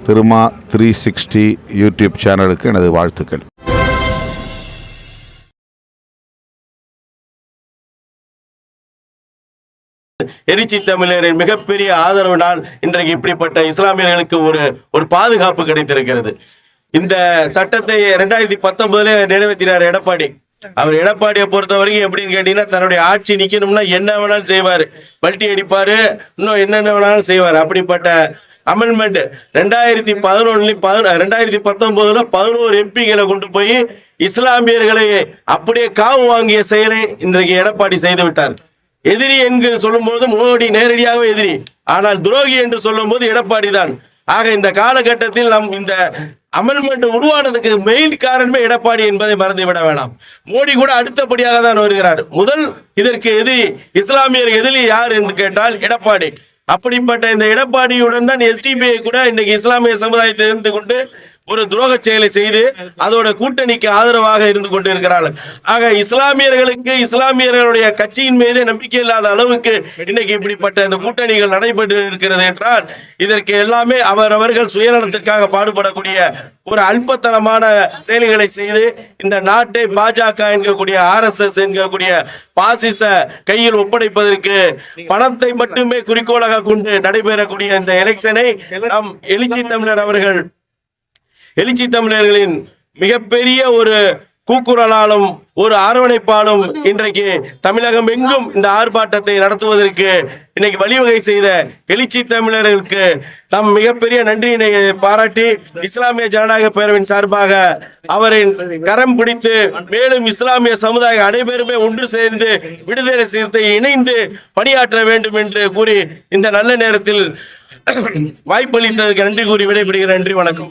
Thiruma 360 YouTube சேனலுக்கு எனது வாழ்த்துக்கள். எரிச்சி தமிழரின் மிகப்பெரிய ஆதரவினால் இன்றைக்கு இப்படிப்பட்ட இஸ்லாமியர்களுக்கு ஒரு பாதுகாப்பு கிடைத்திருக்கிறது. இந்த சட்டத்தை 2019 நிறைவேற்றினார் எடப்பாடி. அவர் எடப்பாடியை பொறுத்த வரைக்கும் எப்படின்னு கேட்டீங்கன்னா, தன்னுடைய ஆட்சி நிக்கணும்னா என்ன வேணாலும் செய்வாரு, பல்ட்டி அடிப்பாரு, இன்னும் என்னென்ன வேணாலும் செய்வார். அப்படிப்பட்ட அமெண்ட்மெண்ட் 2019 11 எம்பிகளை கொண்டு போய் இஸ்லாமியர்களை அப்படியே காவு வாங்கிய செயலை இன்றைக்கு எடப்பாடி செய்து விட்டார். எதிரி என்று சொல்லும்போது மோடி நேரடியாக எதிரி, ஆனால் துரோகி என்று சொல்லும் போது எடப்பாடி தான். ஆக இந்த காலகட்டத்தில் நம் இந்த அமெண்ட்மெண்ட் உருவானதுக்கு மெயின் காரணமே எடப்பாடி என்பதை மறந்துவிட வேண்டாம். மோடி கூட அடுத்தபடியாக தான் வருகிறார். முதல் இதற்கு எதிரி, இஸ்லாமியர் எதிரி யார் என்று கேட்டால் எடப்பாடி. அப்படிப்பட்ட இந்த எடப்பாடியுடன் தான் எஸ்டிபிஐ கூட இன்னைக்கு இஸ்லாமிய சமுதாயத்தை இருந்து கொண்டு ஒரு துரோக செயலை செய்து அதோட கூட்டணிக்கு ஆதரவாக இருந்து கொண்டு இருக்கிறார்கள். ஆக இஸ்லாமியர்களுக்கு இஸ்லாமியர்களுடைய கட்சியின் மீது நம்பிக்கை இல்லாத அளவுக்கு இன்னைக்கு இப்படிப்பட்ட இந்த கூட்டணிகள் நடைபெற்று இருக்கிறது என்றால் இதற்கு எல்லாமே அவரவர்கள் சுயநலத்திற்காக பாடுபடக்கூடிய ஒரு அல்பத்தனமான செயல்களை செய்து இந்த நாட்டை பாஜக என்கக்கூடிய RSS என்கக்கூடிய பாசிச கையில் ஒப்படைப்பதற்கு பணத்தை மட்டுமே குறிக்கோளாக கொண்டு நடைபெறக்கூடிய இந்த எலெக்ஷனை நம் எழுச்சி தமிழர்களின் மிகப்பெரிய ஒரு கூக்குரலாலும் ஒரு அரவணைப்பாலும் இன்றைக்கு தமிழகம் எங்கும் இந்த ஆர்ப்பாட்டத்தை நடத்துவதற்கு இன்னைக்கு வழிவகை செய்த எழுச்சி தமிழர்களுக்கு நாம் மிகப்பெரிய நன்றியினை பாராட்டி இஸ்லாமிய ஜனநாயக பேரவையின் சார்பாக அவரின் கரம் பிடித்து மேலும் இஸ்லாமிய சமுதாயம் அனைவருமே ஒன்று சேர்ந்து விடுதலை சிறுத்தை இணைந்து பணியாற்ற வேண்டும் என்று கூறி இந்த நல்ல நேரத்தில் வாய்ப்பளித்ததற்கு நன்றி கூறி விடைபெறுகிறேன். நன்றி, வணக்கம்.